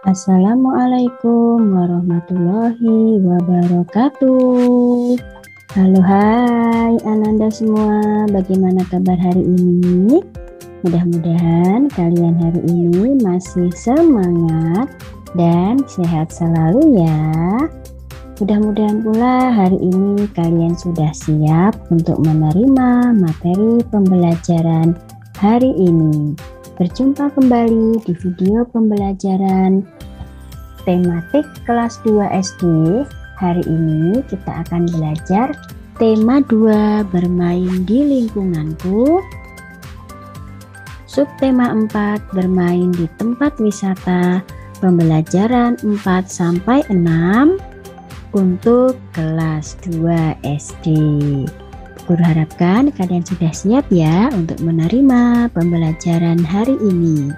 Assalamualaikum warahmatullahi wabarakatuh. Halo, hai Ananda semua, bagaimana kabar hari ini? Mudah-mudahan kalian hari ini masih semangat dan sehat selalu ya. Mudah-mudahan pula hari ini kalian sudah siap untuk menerima materi pembelajaran hari ini. Berjumpa kembali di video pembelajaran tematik kelas 2 SD. Hari ini kita akan belajar tema 2, bermain di lingkunganku. Subtema 4, bermain di tempat wisata. Pembelajaran 4-6 untuk kelas 2 SD. Guru harapkan kalian sudah siap ya untuk menerima pembelajaran hari ini.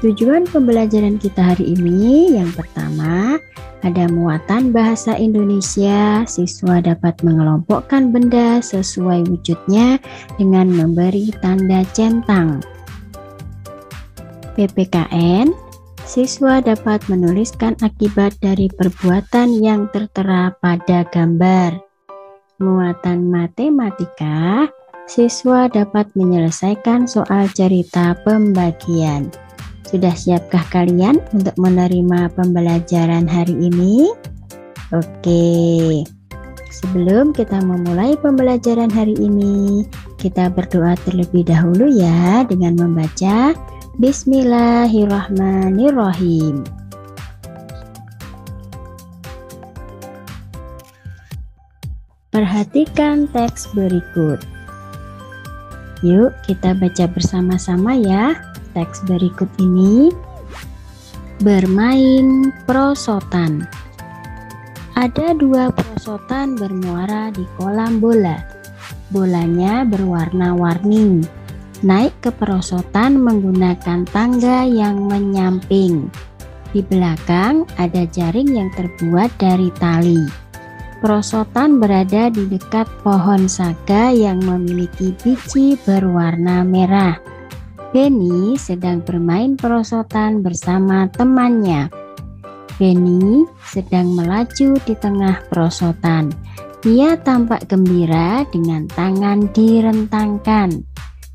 Tujuan pembelajaran kita hari ini yang pertama, ada muatan bahasa Indonesia. Siswa dapat mengelompokkan benda sesuai wujudnya dengan memberi tanda centang. PPKN, siswa dapat menuliskan akibat dari perbuatan yang tertera pada gambar. Muatan matematika, siswa dapat menyelesaikan soal cerita pembagian. Sudah siapkah kalian untuk menerima pembelajaran hari ini? Oke, sebelum kita memulai pembelajaran hari ini, kita berdoa terlebih dahulu ya dengan membaca Bismillahirrahmanirrahim. Perhatikan teks berikut. Yuk kita baca bersama-sama ya teks berikut ini. Bermain prosotan. Ada dua prosotan bermuara di kolam bola. Bolanya berwarna-warni. Naik ke perosotan menggunakan tangga yang menyamping. Di belakang ada jaring yang terbuat dari tali. Perosotan berada di dekat pohon saga yang memiliki biji berwarna merah. Benny sedang bermain perosotan bersama temannya. Benny sedang melaju di tengah perosotan. Ia tampak gembira dengan tangan direntangkan.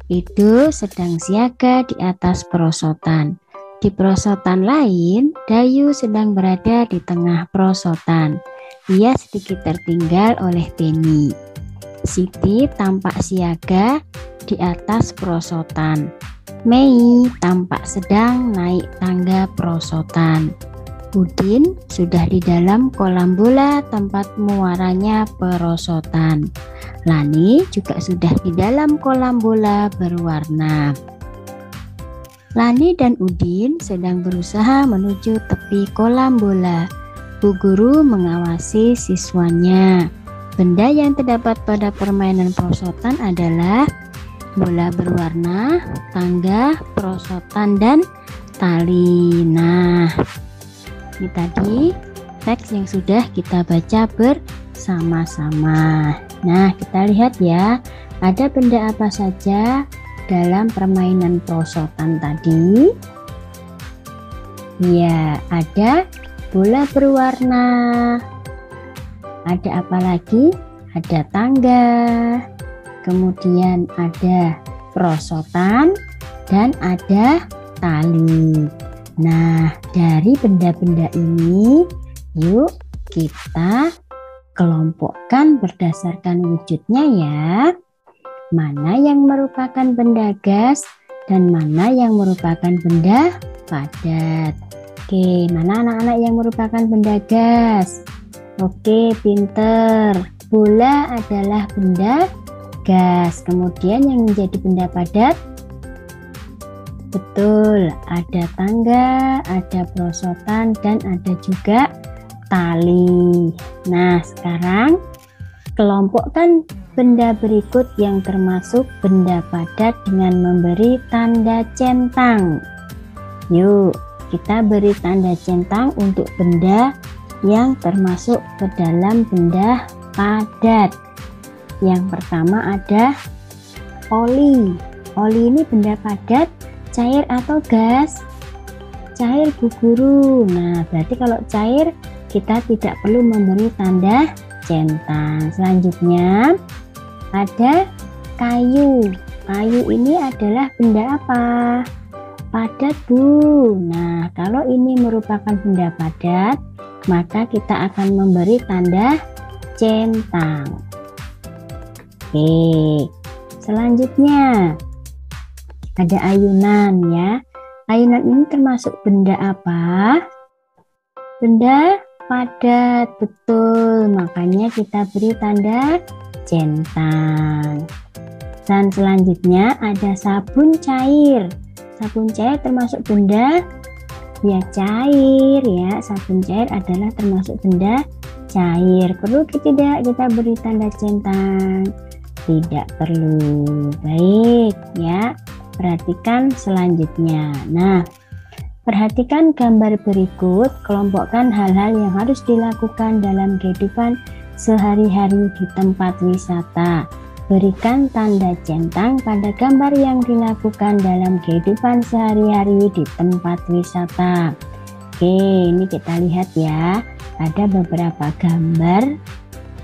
Itu sedang siaga di atas perosotan. Di perosotan lain, Dayu sedang berada di tengah perosotan. Ia sedikit tertinggal oleh Benny. Siti tampak siaga di atas perosotan. Mei tampak sedang naik tangga perosotan. Udin sudah di dalam kolam bola tempat muaranya perosotan. Lani juga sudah di dalam kolam bola berwarna. Lani dan Udin sedang berusaha menuju tepi kolam bola. Bu guru mengawasi siswanya. Benda yang terdapat pada permainan perosotan adalah bola berwarna, tangga, perosotan, dan tali. Nah, ini tadi teks yang sudah kita baca bersama-sama. Nah, kita lihat ya, ada benda apa saja dalam permainan perosotan tadi? Ya, ada bola berwarna. Ada apa lagi? Ada tangga. Kemudian ada perosotan dan ada tali. Nah, dari benda-benda ini, yuk kita kelompokkan berdasarkan wujudnya ya. Mana yang merupakan benda gas dan mana yang merupakan benda padat. Oke, mana anak-anak yang merupakan benda gas? Oke, pinter. Bola adalah benda gas. Kemudian yang menjadi benda padat? Betul, ada tangga, ada perosotan, dan ada juga tali. Nah, sekarang kelompokkan benda berikut yang termasuk benda padat dengan memberi tanda centang. Yuk, kita beri tanda centang untuk benda yang termasuk ke dalam benda padat. Yang pertama ada oli. Oli ini benda padat, cair atau gas? cair Bu Guru. Nah, berarti kalau cair kita tidak perlu memberi tanda centang. Selanjutnya ada kayu. Kayu ini adalah benda apa? Padat Bu. Nah, kalau ini merupakan benda padat, maka kita akan memberi tanda centang. Oke, selanjutnya ada ayunan ya. Ayunan ini termasuk benda apa? Benda padat, betul. Makanya kita beri tanda centang. Dan selanjutnya ada sabun cair. Sabun cair termasuk benda ya cair ya. Sabun cair adalah termasuk benda cair. Perlu tidak kita beri tanda centang? Tidak perlu. Baik ya. Perhatikan selanjutnya. Nah, perhatikan gambar berikut. Kelompokkan hal-hal yang harus dilakukan dalam kehidupan sehari-hari di tempat wisata. Berikan tanda centang pada gambar yang dilakukan dalam kehidupan sehari-hari di tempat wisata. Oke, ini kita lihat ya. Ada beberapa gambar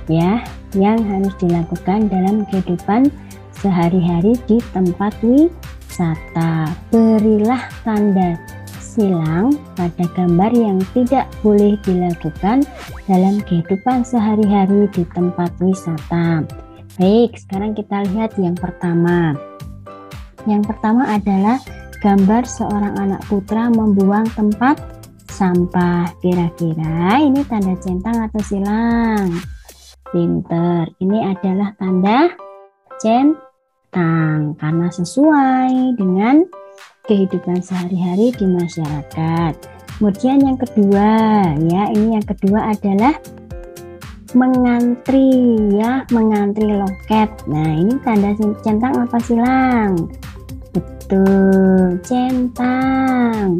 ya yang harus dilakukan dalam kehidupan sehari-hari di tempat wisata. Berilah tanda silang pada gambar yang tidak boleh dilakukan dalam kehidupan sehari-hari di tempat wisata. Baik, sekarang kita lihat yang pertama. Yang pertama adalah gambar seorang anak putra membuang tempat sampah. Kira-kira ini tanda centang atau silang? Pinter. Ini adalah tanda centang karena sesuai dengan kehidupan sehari-hari di masyarakat. Kemudian yang kedua ya, ini yang kedua adalah mengantri ya, mengantri loket. Nah, ini tanda centang apa silang? Betul, centang.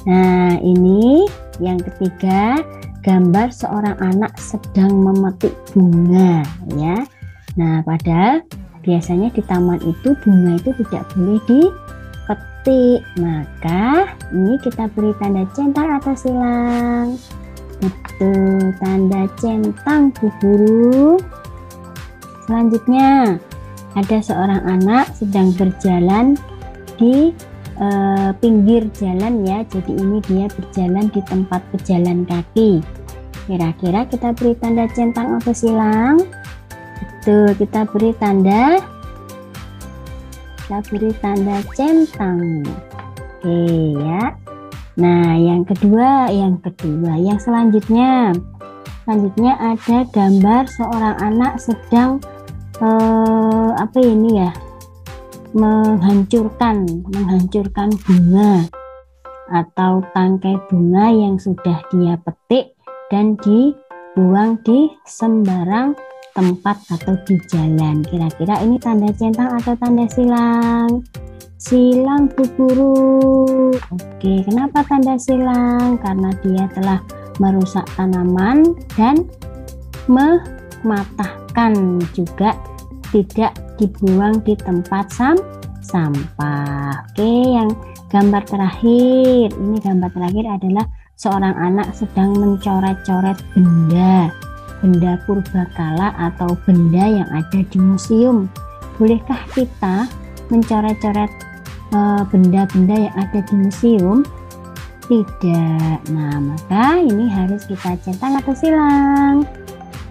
Nah, ini yang ketiga, gambar seorang anak sedang memetik bunga ya. Nah, padahal biasanya di taman itu bunga itu tidak boleh dipetik. Maka ini kita beri tanda centang atau silang? Betul, tanda centang Bu Guru. Selanjutnya ada seorang anak sedang berjalan di pinggir jalan ya. Jadi ini dia berjalan di tempat pejalan kaki. Kira-kira kita beri tanda centang atau silang? Betul, kita beri tanda centang. Oke ya. Nah, yang selanjutnya ada gambar seorang anak sedang menghancurkan bunga atau tangkai bunga yang sudah dia petik dan dibuang di sembarang tempat atau di jalan. Kira-kira ini tanda centang atau tanda silang? Silang Bu Guru. Oke, kenapa tanda silang? Karena dia telah merusak tanaman dan mematahkan, juga tidak dibuang di tempat sampah. Oke, yang gambar terakhir. Ini gambar terakhir adalah seorang anak sedang mencoret-coret benda purbakala atau benda yang ada di museum. Bolehkah kita mencoret-coret benda-benda yang ada di museum? Tidak. Nah, maka ini harus kita centang atau silang?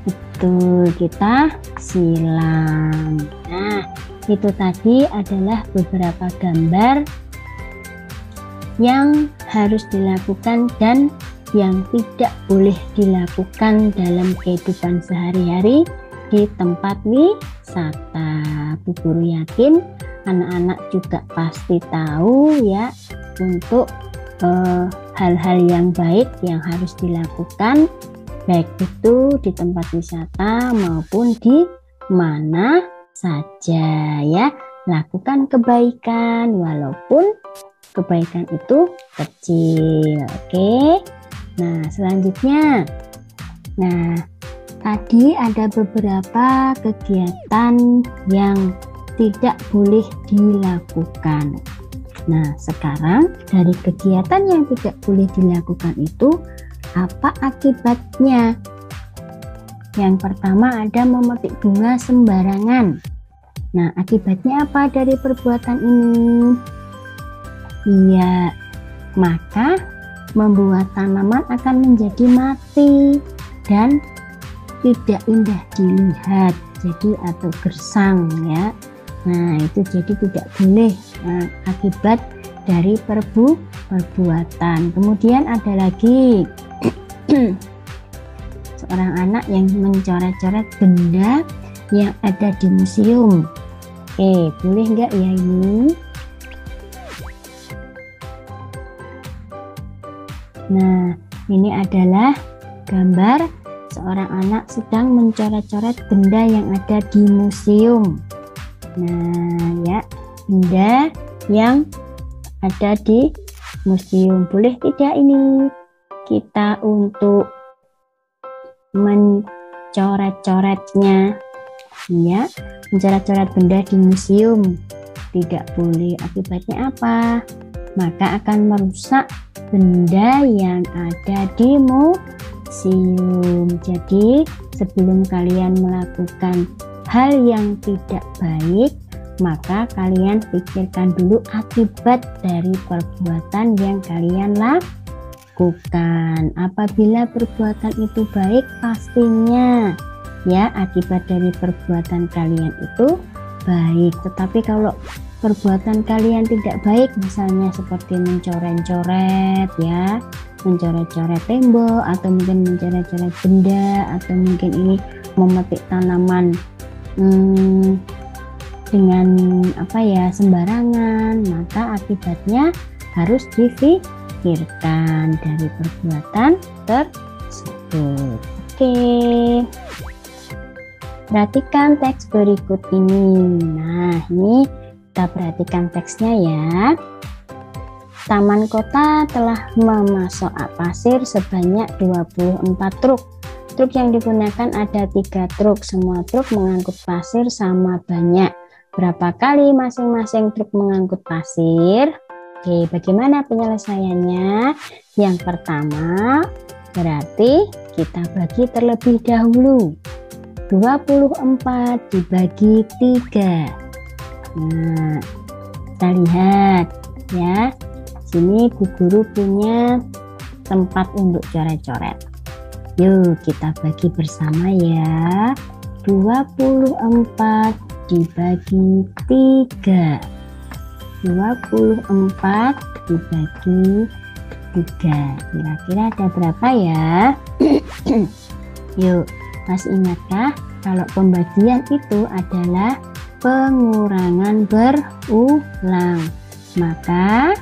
Betul, kita silang. Nah, itu tadi adalah beberapa gambar yang harus dilakukan dan yang tidak boleh dilakukan dalam kehidupan sehari-hari di tempat wisata. Bu Guru yakin anak-anak juga pasti tahu ya untuk hal-hal yang baik yang harus dilakukan, baik itu di tempat wisata maupun di mana saja ya. Lakukan kebaikan walaupun kebaikan itu kecil. Oke. Nah, selanjutnya. Nah, tadi ada beberapa kegiatan yang tidak boleh dilakukan. Nah, sekarang dari kegiatan yang tidak boleh dilakukan itu, apa akibatnya? Yang pertama ada memetik bunga sembarangan. Nah, akibatnya apa dari perbuatan ini? Iya, maka membuat tanaman akan menjadi mati dan tidak indah dilihat, jadi atau gersang ya. Nah, itu jadi tidak boleh akibat dari perbuatan. Kemudian ada lagi seorang anak yang mencoret-coret benda yang ada di museum. Boleh nggak ya ini? Nah, ini adalah gambar seorang anak sedang mencoret-coret benda yang ada di museum. Nah, ya, benda yang ada di museum. Boleh tidak ini kita untuk mencoret-coretnya? Ya, mencoret-coret benda di museum tidak boleh. Akibatnya apa? Maka akan merusak benda yang ada di museum. Jadi sebelum kalian melakukan hal yang tidak baik, maka kalian pikirkan dulu akibat dari perbuatan yang kalian lakukan. Apabila perbuatan itu baik, pastinya ya akibat dari perbuatan kalian itu baik. Tetapi kalau perbuatan kalian tidak baik, misalnya seperti mencoret-coret ya, mencoret-coret tembok, atau mungkin mencoret-coret benda, atau mungkin ini memetik tanaman dengan sembarangan, maka akibatnya harus difikirkan dari perbuatan tersebut. Perhatikan teks berikut ini. Nah, ini kita perhatikan teksnya ya. Taman kota telah memasok pasir sebanyak 24 truk. Truk yang digunakan ada 3 truk. Semua truk mengangkut pasir sama banyak. Berapa kali masing-masing truk mengangkut pasir? Bagaimana penyelesaiannya? Yang pertama, berarti kita bagi terlebih dahulu. 24 dibagi 3. Nah, kita lihat ya. Sini Bu Guru punya tempat untuk coret-coret. Yuk kita bagi bersama ya. 24 dibagi 3. 24 dibagi 3. Kira-kira ada berapa ya? Yuk, masih ingatkah kalau pembagian itu adalah pengurangan berulang? Maka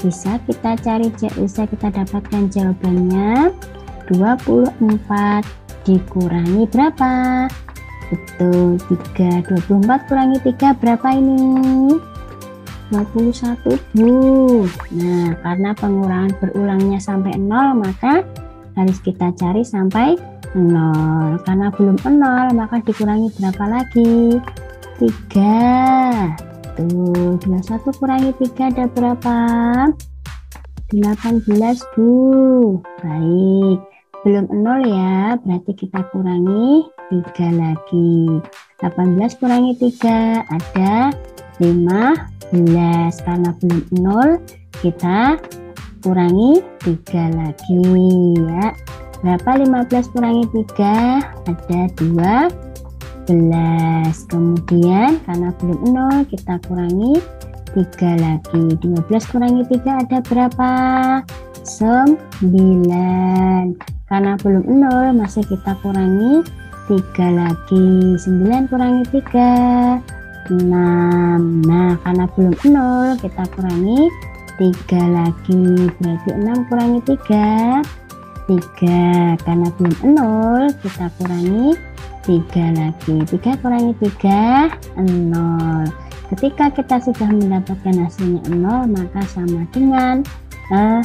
bisa kita dapatkan jawabannya 24 dikurangi berapa? Betul, 3. 24 kurangi 3 berapa ini? 21 Bu. Nah, karena pengurangan berulangnya sampai 0, maka harus kita cari sampai 0. Karena belum 0, maka dikurangi berapa lagi? 3. Tuh, 21 kurangi 3 ada berapa? 18 Bu. Baik, belum 0 ya, berarti kita kurangi 3 lagi. 18 kurangi 3 ada 15. Karena belum 0, kita kurangi 3 lagi ya. Berapa 15 kurangi 3? Ada 12. Kemudian karena belum 0, kita kurangi 3 lagi. 12 kurangi 3 ada berapa? 9. Karena belum 0, masih kita kurangi 3 lagi. 9 kurangi 3, 6. Nah, karena belum 0, kita kurangi 3 lagi. Berarti 6 kurangi 3, 3. Karena belum 0, kita kurangi 3 lagi. 3 kurangi 3, 0. Ketika kita sudah mendapatkan hasilnya 0, maka sama dengan 0.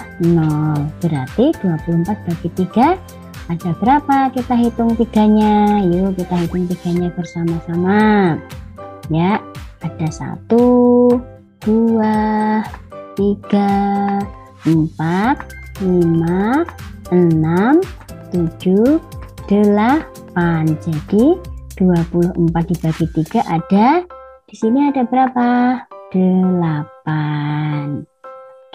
Berarti 24 bagi 3 ada berapa? Kita hitung 3-nya. Yuk kita hitung 3-nya bersama-sama. Ya, ada 1, 2, 3, 4, 5, 6, 7, 8. Jadi 24 dibagi 3 ada di sini ada berapa? 8.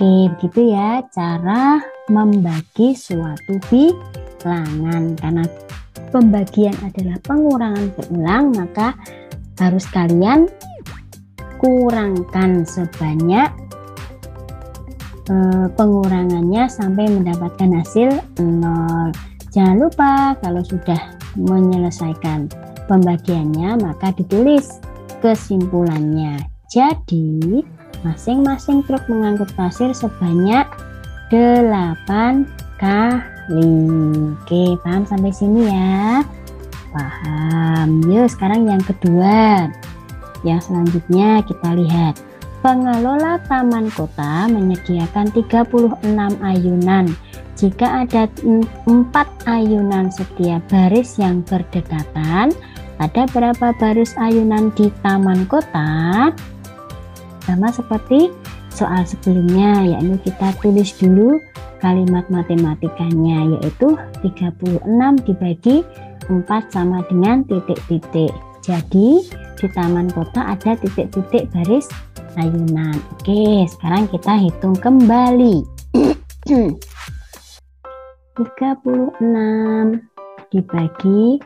Oke, begitu ya cara membagi suatu bilangan. Karena pembagian adalah pengurangan berulang, maka harus kalian kurangkan sebanyak pengurangannya sampai mendapatkan hasil 0. Jangan lupa kalau sudah menyelesaikan pembagiannya maka ditulis kesimpulannya. Jadi masing-masing truk mengangkut pasir sebanyak 8 kali. Oke, paham sampai sini ya? Paham. Yuk sekarang yang kedua. Yang selanjutnya kita lihat. Pengelola taman kota menyediakan 36 ayunan. Jika ada 4 ayunan setiap baris yang berdekatan, ada berapa baris ayunan di taman kota? Sama seperti soal sebelumnya, yakni kita tulis dulu kalimat matematikanya, yaitu 36 dibagi 4 sama dengan titik-titik. Jadi di taman kota ada titik-titik baris ayunan. Oke, sekarang kita hitung kembali. 36 dibagi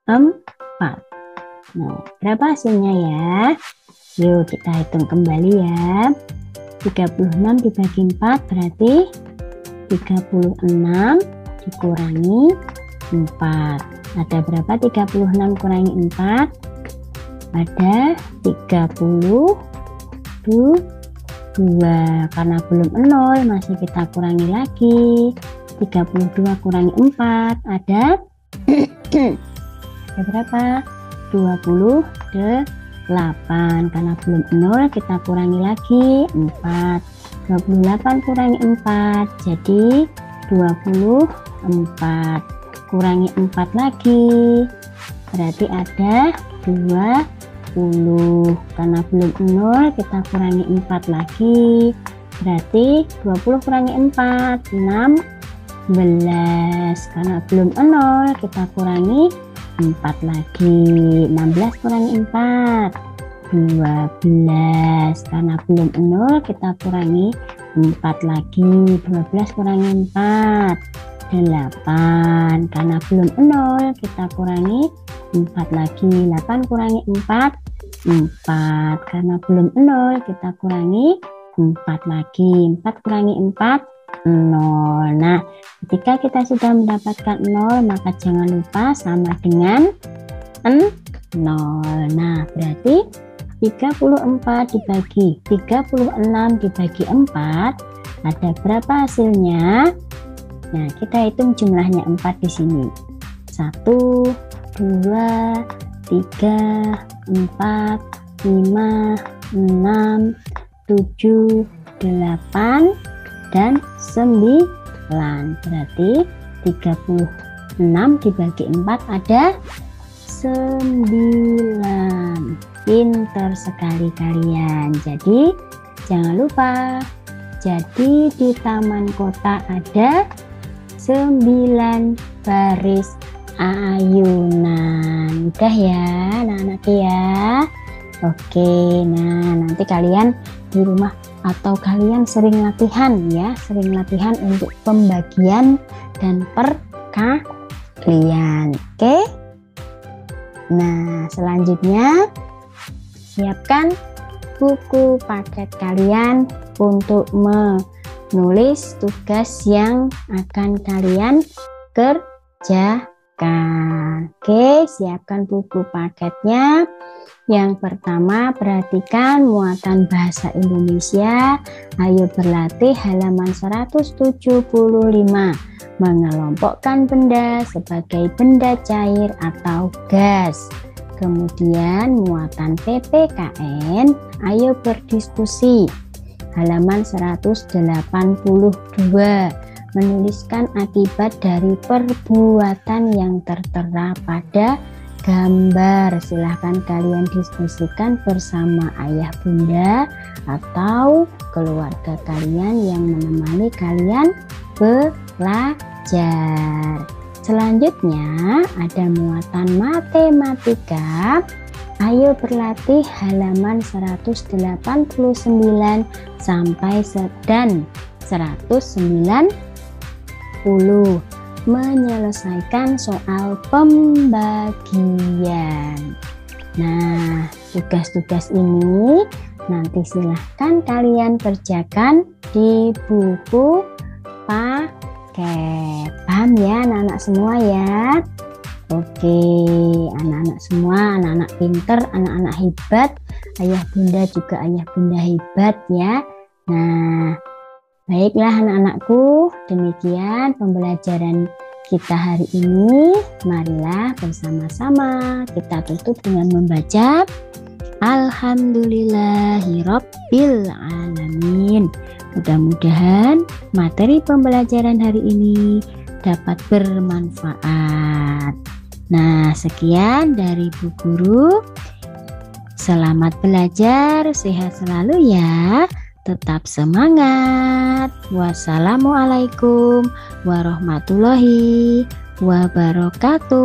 4. Nah, berapa hasilnya ya? Yuk kita hitung kembali ya. 36 dibagi 4 berarti 36 dikurangi 4. Ada berapa 36 kurangi 4? Ada 32. Karena belum 0 masih kita kurangi lagi. 32 kurangi 4 ada ada berapa? 28. Karena belum 0 kita kurangi lagi 4. 28 kurangi 4 jadi 24. Kurangi 4 lagi berarti ada 20. Karena belum 0 kita kurangi 4 lagi berarti 20 kurangi 4 16. Karena belum 0 kita kurangi 4 lagi. 16 kurangi 4 12. Karena belum 0 kita kurangi 4 lagi. 12 kurangi 4 8. Karena belum 0 kita kurangi 4 lagi. 8 kurangi 4 4. Karena belum 0 kita kurangi 4 lagi. 4 kurangi 4 0. Nah, ketika kita sudah mendapatkan 0 maka jangan lupa sama dengan 0. Nah, berarti 34 dibagi 36 dibagi 4 ada berapa hasilnya? Nah, kita hitung jumlahnya 4 di sini. 1 2 3 4 5 6 7 8 dan 9. Berarti 36 dibagi 4 ada 9. Pinter sekali kalian. Jadi jangan lupa, jadi di taman kota ada 9 baris ayunan. Udah ya anak-anak ya. Oke, nah nanti kalian di rumah atau kalian sering latihan ya, sering latihan untuk pembagian dan perkalian. Oke. Nah, selanjutnya siapkan buku paket kalian untuk menulis tugas yang akan kalian kerjakan. Oke, siapkan buku paketnya. Yang pertama, perhatikan muatan bahasa Indonesia. Ayo berlatih halaman 175. Mengelompokkan benda sebagai benda cair atau gas. Kemudian muatan PPKN. Ayo berdiskusi. Halaman 182. Menuliskan akibat dari perbuatan yang tertera pada gambar. Silahkan kalian diskusikan bersama ayah bunda atau keluarga kalian yang menemani kalian belajar. Selanjutnya ada muatan matematika. Ayo berlatih halaman 189 sampai dan 190. Menyelesaikan soal pembagian. Nah, tugas-tugas ini nanti silahkan kalian kerjakan di buku paket. Paham ya anak-anak semua ya? Oke, anak-anak semua, anak-anak pinter, anak-anak hebat, ayah bunda juga ayah bunda hebat ya. Nah, baiklah anak-anakku, demikian pembelajaran kita hari ini. Marilah bersama-sama kita tutup dengan membaca Alhamdulillahirabbil alamin. Mudah-mudahan materi pembelajaran hari ini dapat bermanfaat. Nah, sekian dari Bu Guru. Selamat belajar, sehat selalu ya. Tetap semangat. Wassalamualaikum warahmatullahi wabarakatuh.